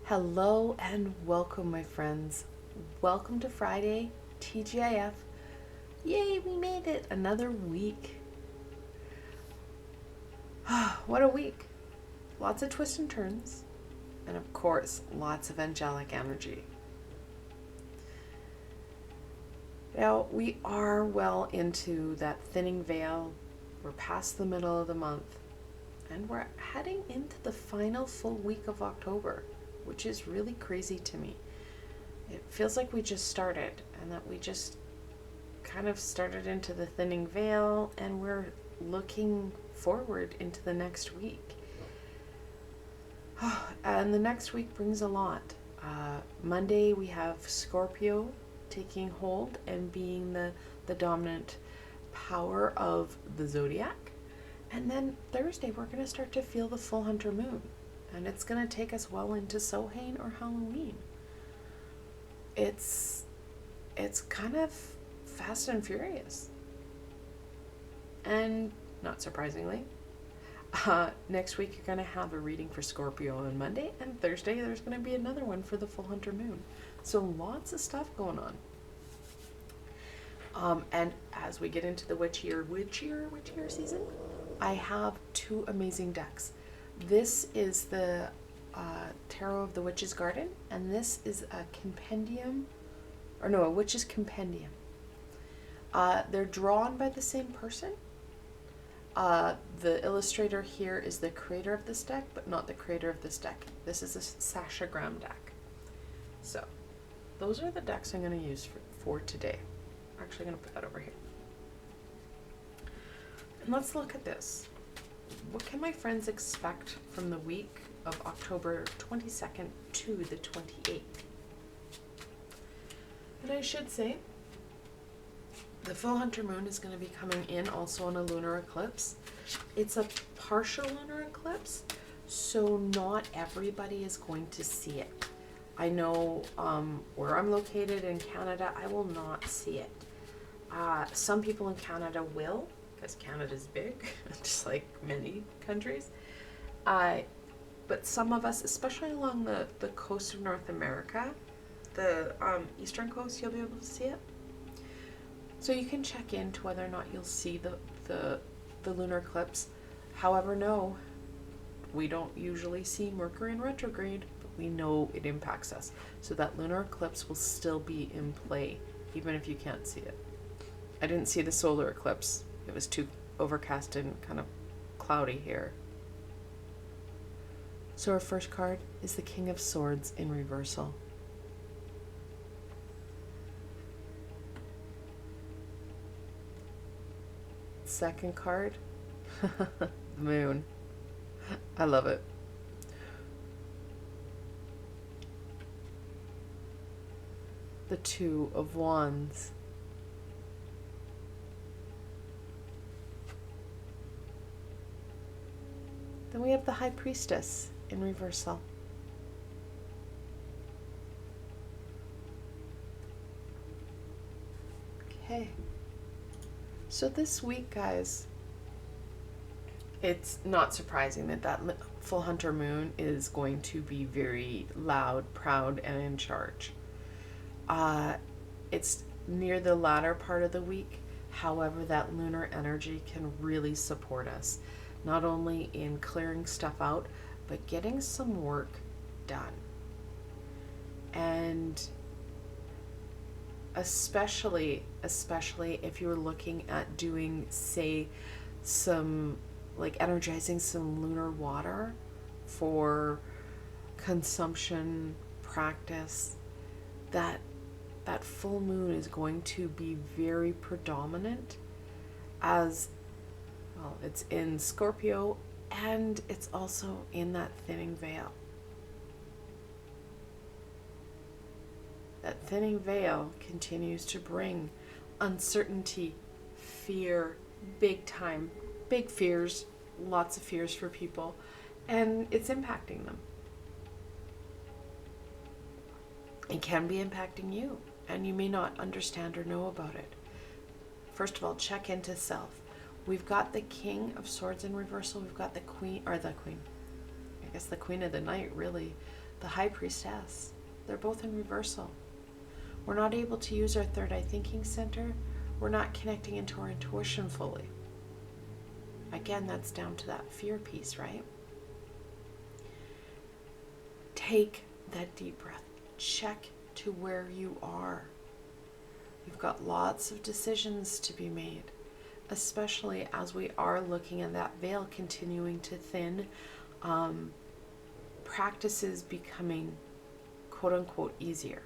Hello and welcome, my friends. Welcome to Friday, TGIF. Yay, we made it! Another week. What a week. Lots of twists and turns. And of course, lots of angelic energy. Now, we are well into that thinning veil. We're past the middle of the month. And we're heading into the final full week of October, which is really crazy to me. It feels like we just started and that we just kind of started into the thinning veil and we're looking forward into the next week. And the next week brings a lot. Monday we have Scorpio taking hold and being the dominant power of the zodiac. And then Thursday we're going to start to feel the full hunter moon. And it's going to take us well into Samhain or Halloween. It's kind of fast and furious. And not surprisingly, next week you're going to have a reading for Scorpio on Monday, and Thursday there's going to be another one for the full hunter moon. So lots of stuff going on. And as we get into the witch year season, I have two amazing decks. This is the Tarot of the Witch's Garden, and this is a Witch's Compendium. They're drawn by the same person. The illustrator here is the creator of this deck, but not the creator of this deck. This is a Sasha Graham deck. So, those are the decks I'm going to use for today. I'm actually going to put that over here. And let's look at this. What can my friends expect from the week of October 22nd to the 28th? And I should say, the full hunter moon is going to be coming in also on a lunar eclipse. It's a partial lunar eclipse, so not everybody is going to see it. I know where I'm located in Canada, I will not see it. Some people in Canada will, because Canada's big, just like many countries. But some of us, especially along the coast of North America, the eastern coast, you'll be able to see it. So you can check into whether or not you'll see the lunar eclipse. However, no, we don't usually see Mercury in retrograde, but we know it impacts us. So that lunar eclipse will still be in play, even if you can't see it. I didn't see the solar eclipse. It was too overcast and kind of cloudy here. So our first card is the King of Swords in reversal. Second card, the Moon. I love it. The Two of Wands. Then we have the High Priestess in reversal. Okay. So this week, guys, it's not surprising that full hunter moon is going to be very loud, proud, and in charge. It's near the latter part of the week. However, that lunar energy can really support us, not only in clearing stuff out, but getting some work done. And especially if you're looking at doing, say, some, like energizing some lunar water for consumption practice, that full moon is going to be very predominant, as well, it's in Scorpio and it's also in that thinning veil. That thinning veil continues to bring uncertainty, fear, big time, big fears, lots of fears for people, and it's impacting them. It can be impacting you, and you may not understand or know about it. First of all, check into self. We've got the King of Swords in reversal. We've got the Queen, I guess the Queen of the Night, really. the High Priestess. They're both in reversal. We're not able to use our third eye thinking center. We're not connecting into our intuition fully. Again, that's down to that fear piece, right? Take that deep breath. Check to where you are. You've got lots of decisions to be made, especially as we are looking at that veil continuing to thin, practices becoming quote unquote easier.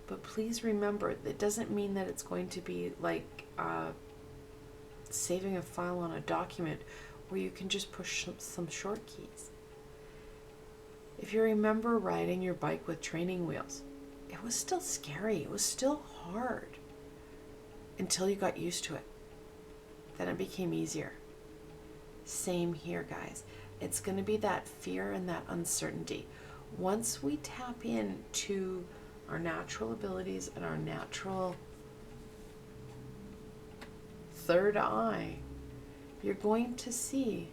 But please remember, that doesn't mean that it's going to be like saving a file on a document where you can just push some short keys. If you remember riding your bike with training wheels, it was still scary. It was still hard until you got used to it. Then it became easier. Same here, guys. It's going to be that fear and that uncertainty. Once we tap into our natural abilities and our natural third eye, you're going to see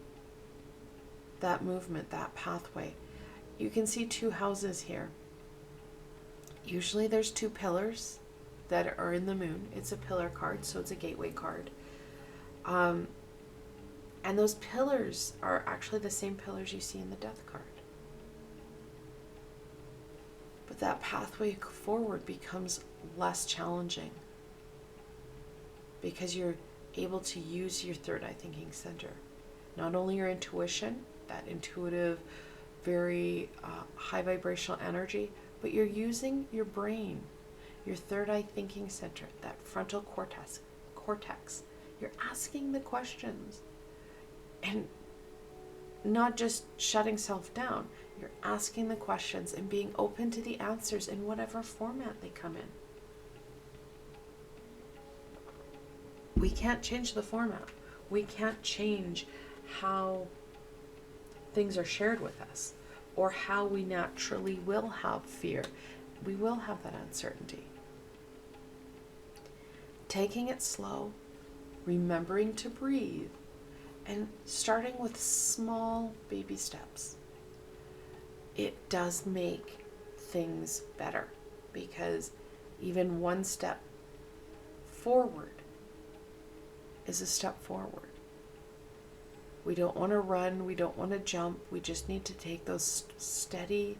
that movement, that pathway. You can see two houses here. Usually there's two pillars that are in the moon. It's a pillar card, so it's a gateway card. And those pillars are actually the same pillars you see in the death card. But that pathway forward becomes less challenging because you're able to use your third eye thinking center. Not only your intuition, that intuitive, very high vibrational energy, but you're using your brain, your third eye thinking center, that frontal cortex. You're asking the questions and not just shutting self down. You're asking the questions and being open to the answers in whatever format they come in. We can't change the format. We can't change how things are shared with us or how we naturally will have fear. We will have that uncertainty. Taking it slow, remembering to breathe, and starting with small baby steps. It does make things better because even one step forward is a step forward. We don't want to run, we don't want to jump, we just need to take those steady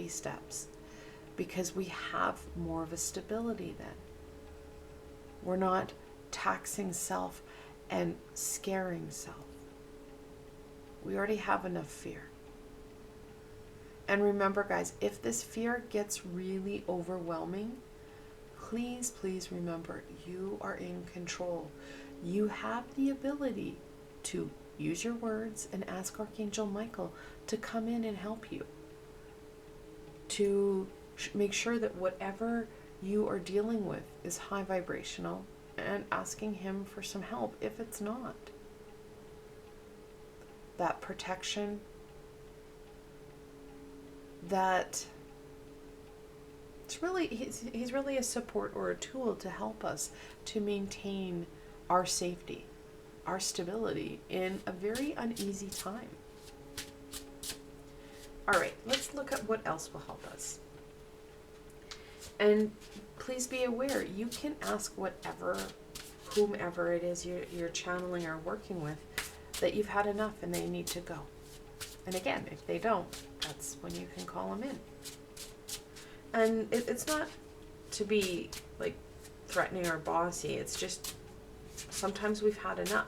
steps because we have more of a stability then. We're not taxing self and scaring self. We already have enough fear. And remember, guys, if this fear gets really overwhelming, please remember, you are in control. You have the ability to use your words and ask Archangel Michael to come in and help you. To make sure that whatever you are dealing with is high vibrational and asking him for some help if it's not. That protection, that it's really, he's really a support or a tool to help us to maintain our safety, our stability in a very uneasy time. All right, let's look at what else will help us. And please be aware, you can ask whomever it is you're channeling or working with, that you've had enough and they need to go. And again, if they don't, that's when you can call them in. And it's not to be like threatening or bossy, it's just sometimes we've had enough.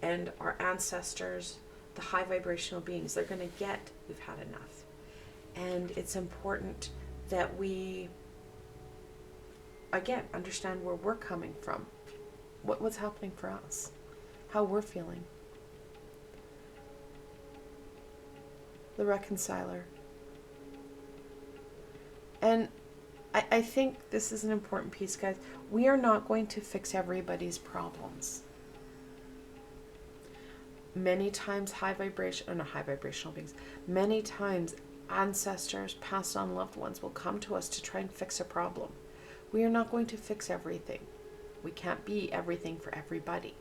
And our ancestors, the high vibrational beings, they're going to get we've had enough. And it's important that we, again, understand where we're coming from, what's happening for us, how we're feeling. The reconciler. And I think this is an important piece, guys. We are not going to fix everybody's problems. Many times high vibrational beings, many times ancestors, passed on loved ones will come to us to try and fix a problem. We are not going to fix everything. We can't be everything for everybody.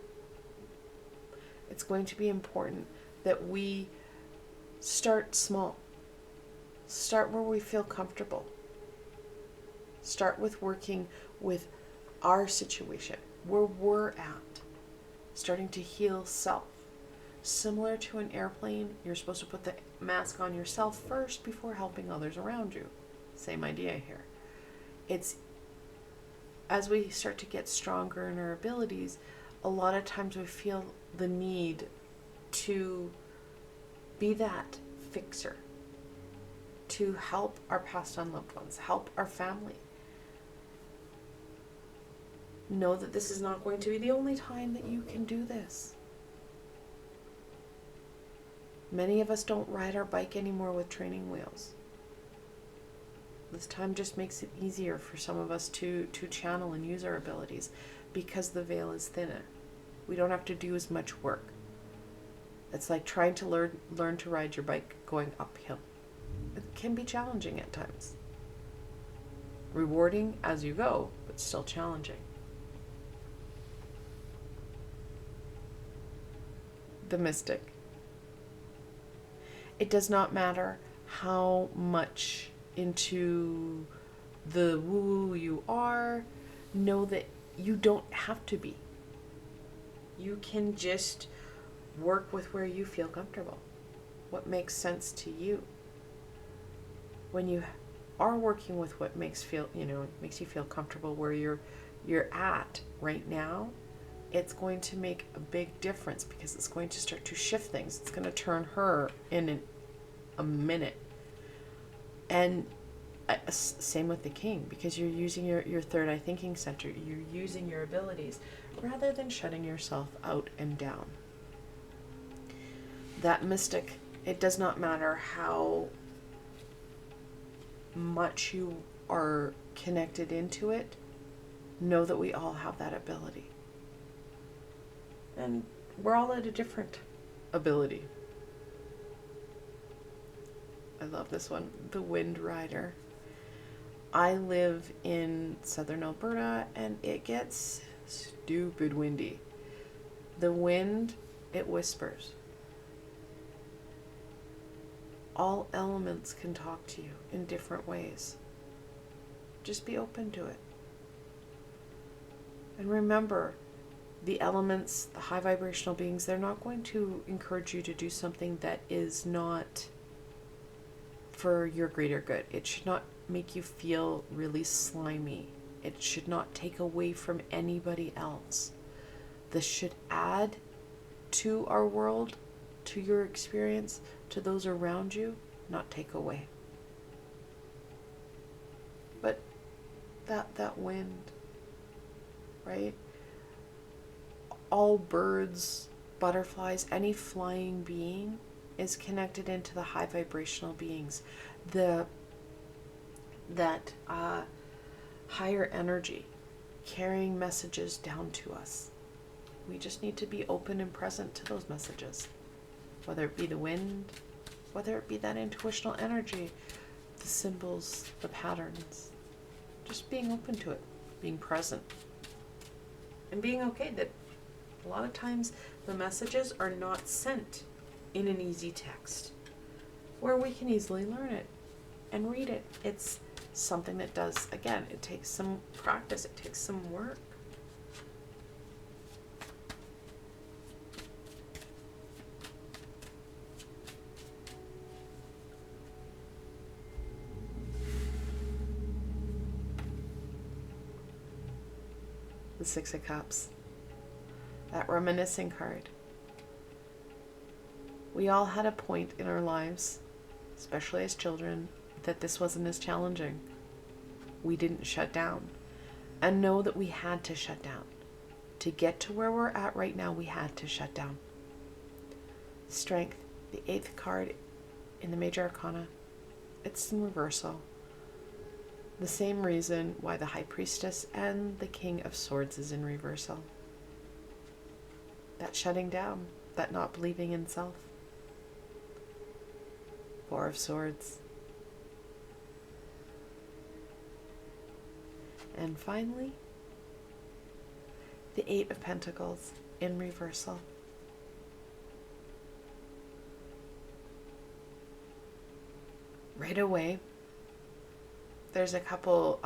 It's going to be important that we start small. Start where we feel comfortable. Start with working with our situation, where we're at. Starting to heal self. Similar to an airplane, you're supposed to put the mask on yourself first before helping others around you. Same idea here. It's as we start to get stronger in our abilities, a lot of times we feel the need to be that fixer, to help our passed on loved ones, help our family. Know that this is not going to be the only time that you can do this. Many of us don't ride our bike anymore with training wheels. This time just makes it easier for some of us to channel and use our abilities because the veil is thinner. We don't have to do as much work. It's like trying to learn to ride your bike going uphill. It can be challenging at times. Rewarding as you go, but still challenging. The mystic. It does not matter how much into the woo you are. Know that you don't have to be. You can just work with where you feel comfortable. What makes sense to you. When you are working with what makes you feel comfortable where you're at right now, it's going to make a big difference because it's going to start to shift things. It's going to turn her in a minute. And same with the king, because you're using your third eye thinking center. You're using your abilities rather than shutting yourself out and down. That mystic, it does not matter how much you are connected into it. Know that we all have that ability. And we're all at a different ability. I love this one, the Wind Rider. I live in southern Alberta and it gets stupid windy. The wind, it whispers. All elements can talk to you in different ways. Just be open to it. And remember, the elements, the high vibrational beings, they're not going to encourage you to do something that is not for your greater good. It should not make you feel really slimy. It should not take away from anybody else. This should add to our world, to your experience, to those around you, not take away. But that wind, right? All birds, butterflies, any flying being is connected into the high vibrational beings. That higher energy carrying messages down to us. We just need to be open and present to those messages. Whether it be the wind, whether it be that intuitional energy, the symbols, the patterns. Just being open to it, being present. And being okay that a lot of times the messages are not sent in an easy text where we can easily learn it and read it. It's something that does, again, it takes some practice, it takes some work. The Six of Cups, that reminiscing card. We all had a point in our lives, especially as children, that this wasn't as challenging. We didn't shut down. And know that we had to shut down. To get to where we're at right now, we had to shut down. Strength, the 8th card in the Major Arcana, it's in reversal. The same reason why the High Priestess and the King of Swords is in reversal. That shutting down, that not believing in self. 4 of Swords. And finally, the 8 of Pentacles in reversal. right away. There's a couple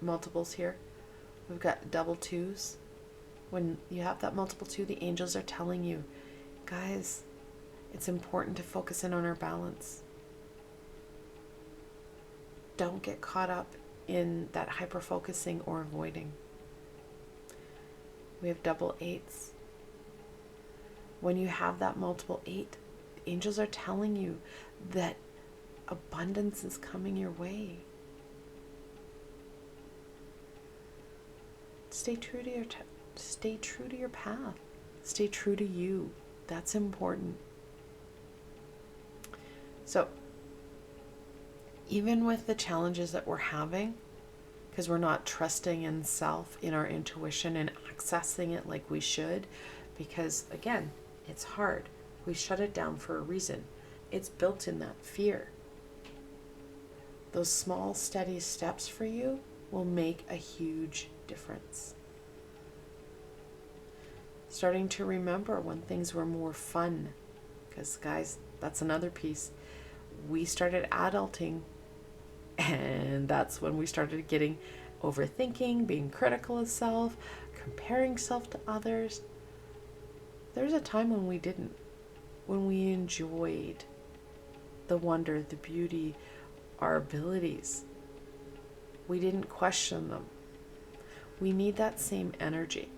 multiples here. We've got double twos. When you have that multiple two, the angels are telling you, guys, it's important to focus in on our balance. Don't get caught up in that hyper-focusing or avoiding. We have double eights. When you have that multiple eight, the angels are telling you that abundance is coming your way. Stay true to your path. Stay true to you. That's important. So, even with the challenges that we're having, because we're not trusting in self, in our intuition, and accessing it like we should, because again, it's hard. We shut it down for a reason. It's built in that fear. Those small, steady steps for you will make a huge difference. Starting to remember when things were more fun, because guys, that's another piece. We started adulting, and that's when we started getting overthinking, being critical of self, comparing self to others. There's a time when we didn't, when we enjoyed the wonder, the beauty, our abilities. We didn't question them. We need that same energy.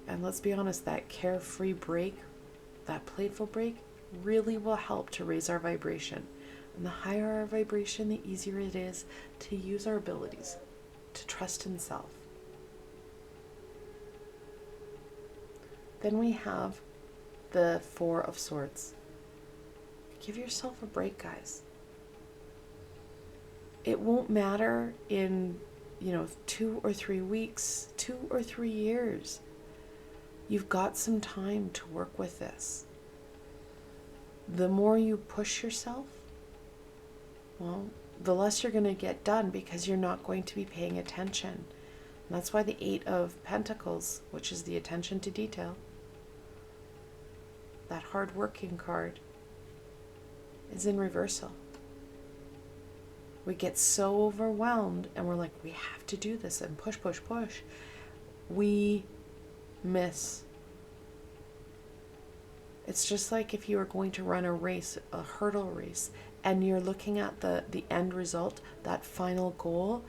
And let's be honest, that carefree break, that playful break, really will help to raise our vibration. And the higher our vibration, the easier it is to use our abilities, to trust in self. Then we have the Four of Swords. Give yourself a break, guys. It won't matter in, 2 or 3 weeks, 2 or 3 years. You've got some time to work with this. The more you push yourself, well, the less you're going to get done because you're not going to be paying attention. And that's why the Eight of Pentacles, which is the attention to detail, that hard-working card, is in reversal. We get so overwhelmed and we're like, we have to do this and push, push, push. We miss. It's just like if you were going to run a race, a hurdle race, and you're looking at the end result, that final goal,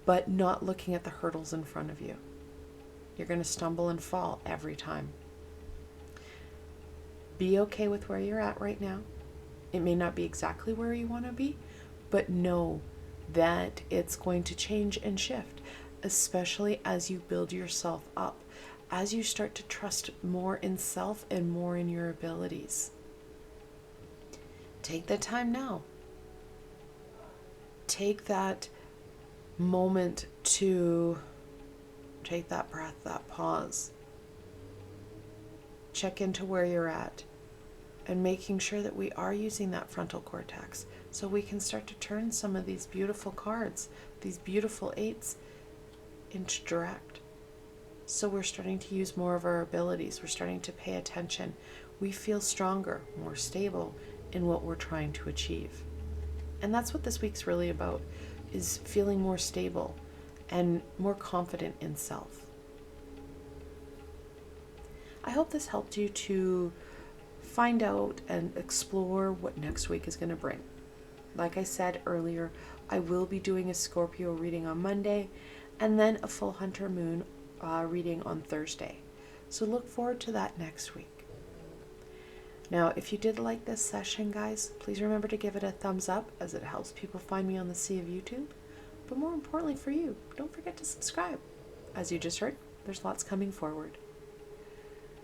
but not looking at the hurdles in front of you. You're going to stumble and fall every time. Be okay with where you're at right now. It may not be exactly where you want to be, but know that it's going to change and shift, especially as you build yourself up, as you start to trust more in self and more in your abilities. Take the time now. Take that moment to take that breath, that pause. Check into where you're at and making sure that we are using that frontal cortex so we can start to turn some of these beautiful cards, these beautiful eights, into direct. So we're starting to use more of our abilities. We're starting to pay attention. We feel stronger, more stable in what we're trying to achieve. And that's what this week's really about, is feeling more stable and more confident in self. I hope this helped you to find out and explore what next week is going to bring. Like I said earlier, I will be doing a Scorpio reading on Monday and then a full Hunter Moon reading on Thursday. So look forward to that next week. Now, if you did like this session, guys, please remember to give it a thumbs up as it helps people find me on the sea of YouTube. But more importantly for you, don't forget to subscribe. As you just heard, there's lots coming forward.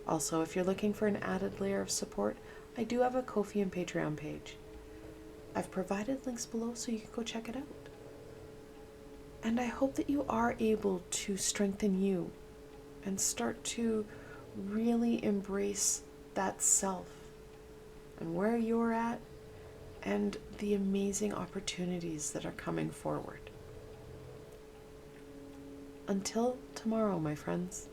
Also, if you're looking for an added layer of support, I do have a Ko-fi and Patreon page. I've provided links below so you can go check it out. And I hope that you are able to strengthen you and start to really embrace that self and where you're at and the amazing opportunities that are coming forward. Until tomorrow, my friends.